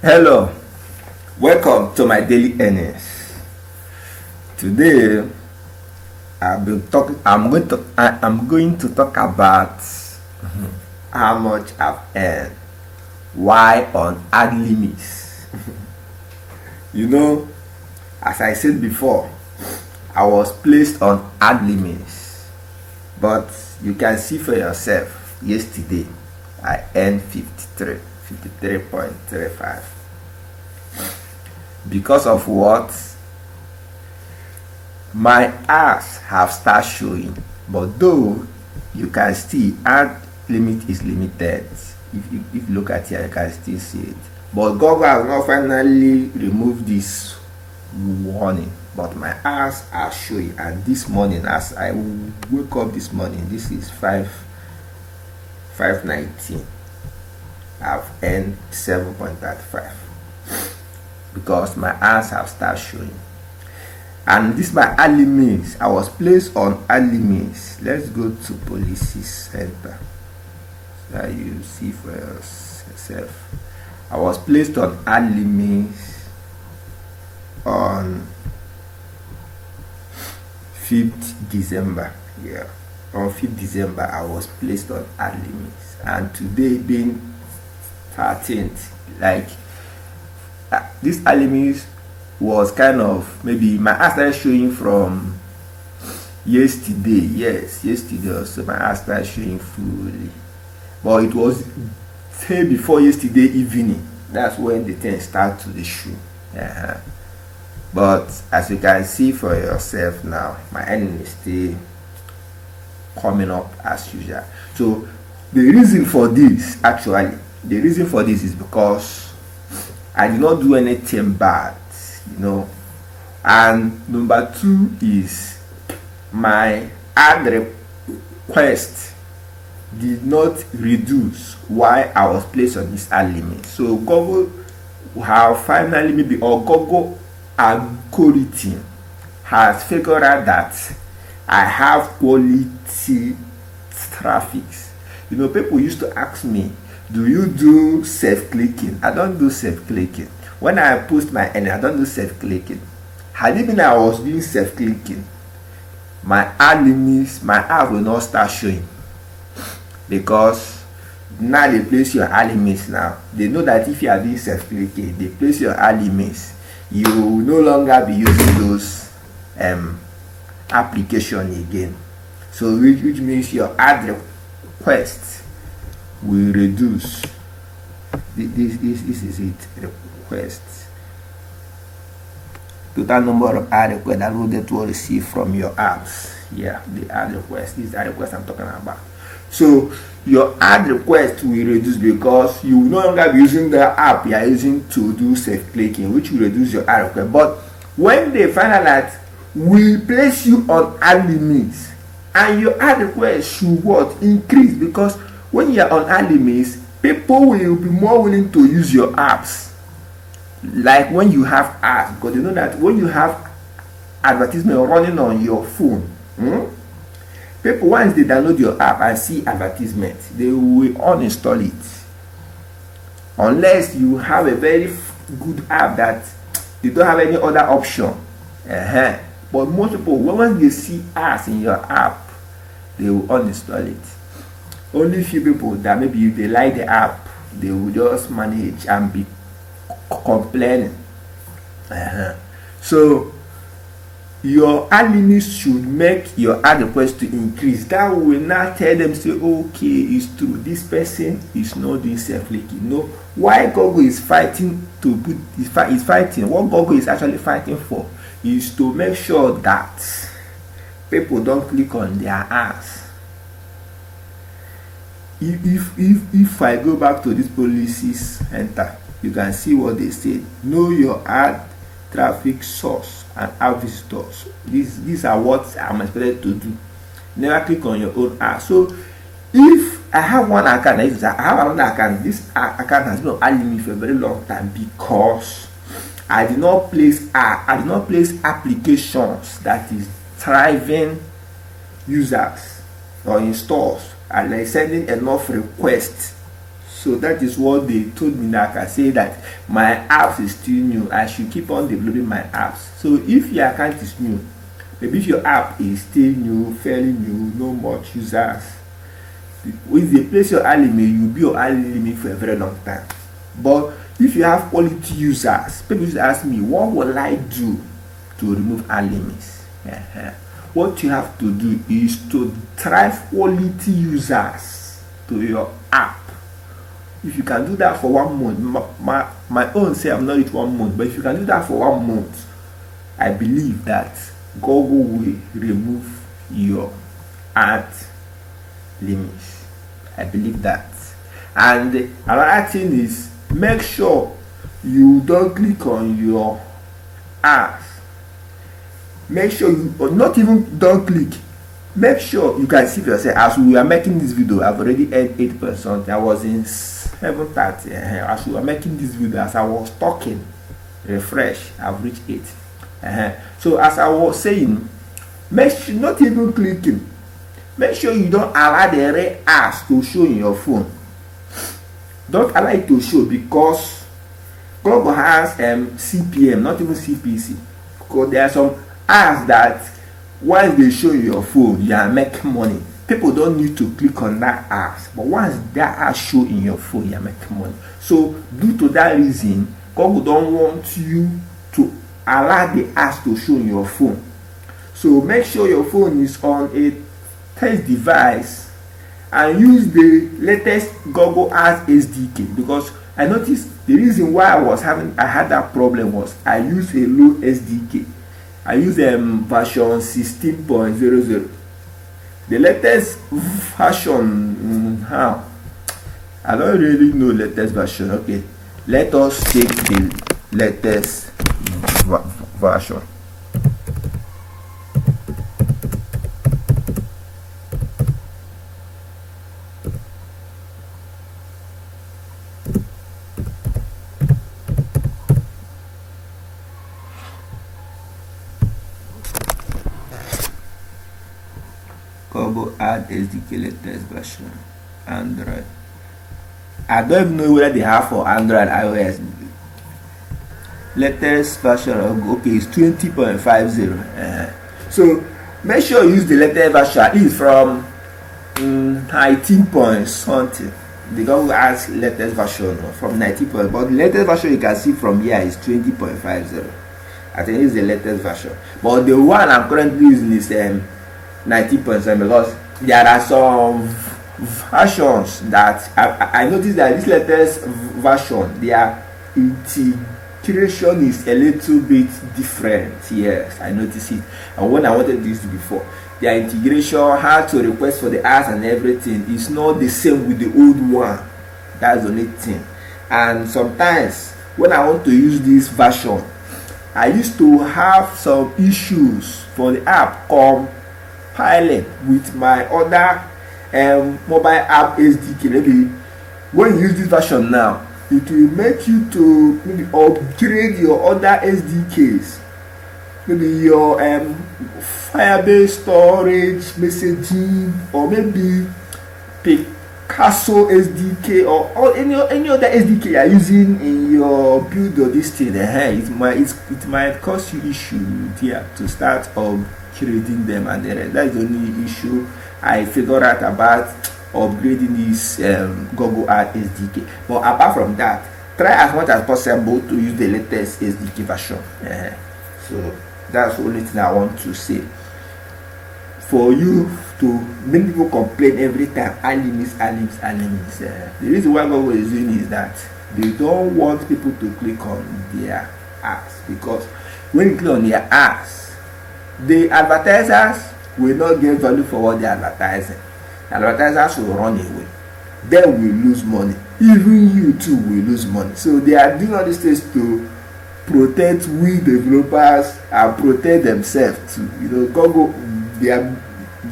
Hello, welcome to my daily earnings. Today, I'm going to talk about how much I've earned. Why on ad limits? You know, as I said before, I was placed on ad limits, but you can see for yourself. Yesterday, I earned 53.35. Because of what? My ads have started showing, but though you can still ad limit is limited. If you look at here, you can still see it. But Google has not finally removed this warning. But my ads are showing, and this morning, as I wake up this morning, this is 5:19. I've earned 7.35 because my ads have started showing. And this my ad limits. I was placed on ad limits. Let's go to policy center so that you see for yourself. I was placed on ad limits on 5th December. Yeah, on 5th December I was placed on ad limits, and today being 13th, like this ad limits was kind of, maybe my ads started showing from yesterday. Yes, yesterday also my ads started showing fully, but it was day before yesterday evening. That's when the thing started to the show. But as you can see for yourself now, my earning is still coming up as usual. So the reason for this, is because I did not do anything bad, and number two is my ad request did not reduce while I was placed on this ad limit. So Google have finally, or Google algorithm has figured out that I have quality traffic. People used to ask me, do you do self-clicking? I don't do self-clicking. When I post my earning, I don't do self-clicking. Had it been I was doing self-clicking, my ad limits, my ad will not start showing, because now they place your ad limits. Now they know that if you are doing self-clicking, they place your ad limits, you will no longer be using those application again. So which means your ad request will reduce. This is it. Request, total number of ad requests that will get to receive from your apps. Yeah, the ad request. This is the ad request I'm talking about. So your ad request will reduce because you will no longer be using the app you are using to do self-clicking, which will reduce your ad request. But when they find out that we place you on ad limits, and your ad request should increase, because when you are on ad limits, people will be more willing to use your apps. Like when you have ads, because you know that when you have advertisement running on your phone, people, once they download your app and see advertisement, they will uninstall it, unless you have a very good app that you don't have any other option. But most people, once they see ads in your app, they will uninstall it. Only few people that maybe if they like the app, they will just manage and be complaining. So your ad limits should make your ad request to increase. That will now tell them, say, okay, it's true, this person is not doing self-clicking. No, why Google is fighting to put is fighting, what Google is actually fighting for is to make sure that people don't click on their ads. If I go back to this policies enter, you can see what they said. Know your ad traffic source and ad visitors. These are what I'm expected to do. Never click on your own ad. So if I have one account, I have another account, this account has been on ad limit for a very long time, because I did not place applications that is driving users or installs, and like sending enough requests So that is what they told me, that I can say that my apps is still new. I should keep on developing my apps. So if your account is new, maybe if your app is still new, fairly new, no much users, if they place your ad limit, you'll be your ad limit for a very long time. But if you have quality users, people used to ask me, what will I do to remove ad limits? What you have to do is to drive quality users to your app. If you can do that for 1 month, my own say I'm not it 1 month, but if you can do that for 1 month, I believe that Google will remove your ad limits. I believe that. And another thing is, make sure you don't click on your ads. Make sure you, or not even don't click, make sure you can see for yourself. As we are making this video, I've already earned 8%. I was in 730. As we were making this video, as I was talking, refresh, I've reached 8. So as I was saying, make sure not even clicking. Make sure you don't allow the red ads to show in your phone. Don't allow it to show, because Google has CPM, not even CPC. Because there are some ads that once they show in your phone, you are making money. People don't need to click on that ads, but once that ad show in your phone, you are making money. So due to that reason, Google don't want you to allow the ads to show in your phone. So make sure your phone is on a test device and use the latest Google Ads SDK, because I noticed the reason why I had that problem was I used a low SDK. I use version 16.00. The latest version, I don't really know latest version. Okay, let us take the latest version. Google Ads SDK latest version, Android. I don't even know whether they have for Android and iOS. Latest version of okay is 20.50. So make sure you use the latest version, at least from 19 point something. The Google Ads latest version from 19 point, but the latest version you can see from here is 20.50. I think it's the latest version, but the one I'm currently using is 19.7, because there are some versions that I noticed that this latest version, their integration is a little bit different. Yes, I noticed it. And when I wanted this before, their integration, how to request for the ads and everything is not the same with the old one. That's the only thing. And sometimes when I want to use this version, I used to have some issues for the app compiling with my other mobile app SDK. Maybe when you use this version now, it will make you to maybe upgrade your other SDKs, maybe your Firebase storage, messaging, or maybe Picasso SDK, or any other SDK you are using in your build or this thing. It might cause you issue here to start upgrading them, and that's the only issue I figured out about upgrading this Google Ads SDK. But apart from that, try as much as possible to use the latest SDK version. So that's the only thing I want to say. For you to, many people complain every time, ad limits. The reason why Google is doing is that they don't want people to click on their ads, because when you click on their ads, the advertisers will not get value for what they are advertising. Advertisers will run away. They will lose money. Even you too will lose money. So they are doing all these things to protect we developers and protect themselves too. You know, Google,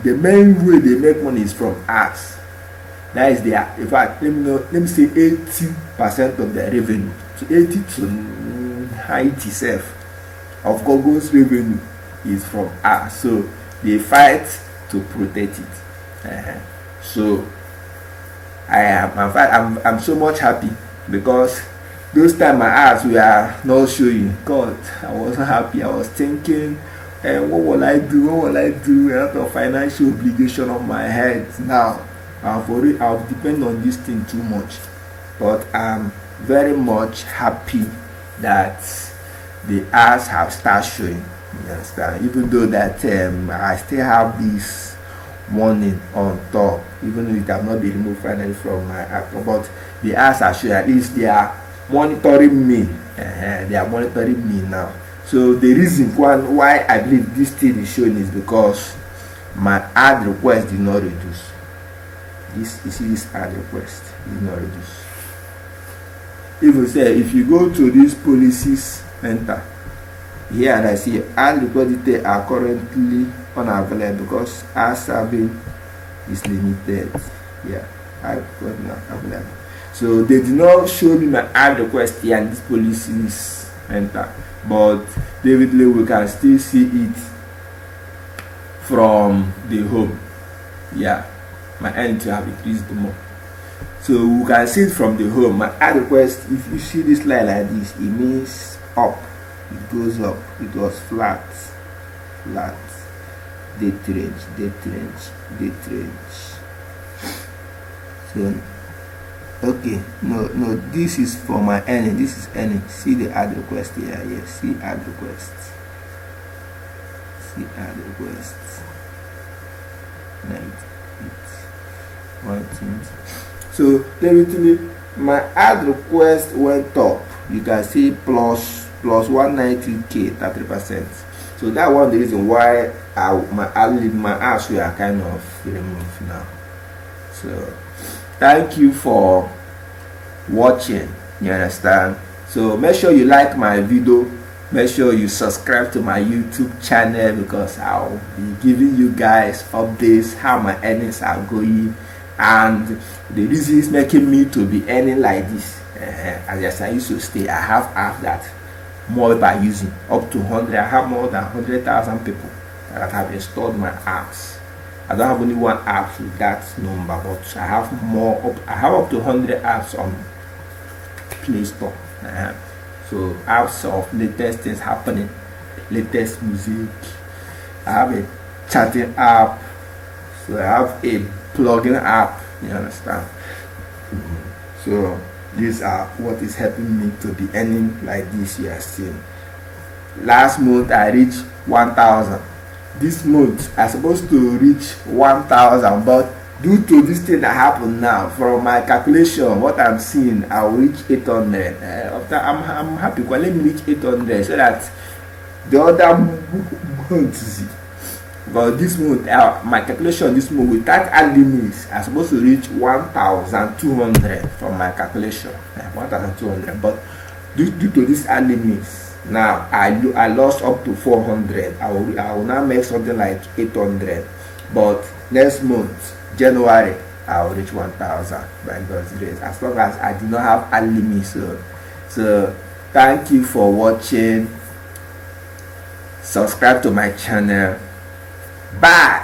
the main way they make money is from ads. That is their, in fact, let me say 80% of their revenue. So 80 to 90% of Google's revenue is from ads. So they fight to protect it. So I'm so much happy because those time my ads were not showing. God, I wasn't happy. I was thinking, what will I do? What will I do? A lot of financial obligation on my head. Now I'll depend on this thing too much. But I'm very much happy that the ads have started showing. You understand? Even though that I still have this warning on top, even though it has not been removed finally from my app, but the ads are showing. At least they are monitoring me. They are monitoring me now. So the reason why I believe this thing is showing is because my ad request did not reduce. This, you see, this ad request did not reduce. If you go to this policies enter here, and I see ad request details are currently unavailable because ad serving is limited. Yeah, ad request not available. So they did not show me my ad request here and this policies enter, but definitely we can still see it from the home. Yeah, my end to have increased more. So we can see it from the home. My ad request, if you see this line like this, it means up. It goes up. It was flat. Date range. So okay, no, this is for my earning. This is earning. See the ad request here. Yes, see ad request. So definitely my ad request went up. You can see plus 190k 30%. So that one the reason why my ads were kind of removed now. So thank you for watching. You understand? So make sure you like my video. Make sure you subscribe to my YouTube channel because I'll be giving you guys updates how my earnings are going, and the reason is making me to be earning like this. As I used to stay, I have apps that more people are using up to 100. I have more than 100,000 people that have installed my apps. I don't have only one app with that number, but I have more. I have up to 100 apps on Play Store. So apps of latest things happening, latest music. I have a chatting app. So I have a plugin app. You understand? So these are what is helping me to be earning like this. You are seeing. Last month I reached 1,000. This month I'm supposed to reach 1,000, but due to this thing that happened now, from my calculation, what I'm seeing, I'll reach 800. I'm happy. Well, let me reach 800 so that the other month, but this month, my calculation this month without ad limits, I'm supposed to reach 1,200 from my calculation. 1,200, but due to this ad limits, now I lost up to 400. I will now make something like 800, but next month, January, I will reach 1,000 by God's grace, as long as I do not have a limit. So thank you for watching. Subscribe to my channel. Bye.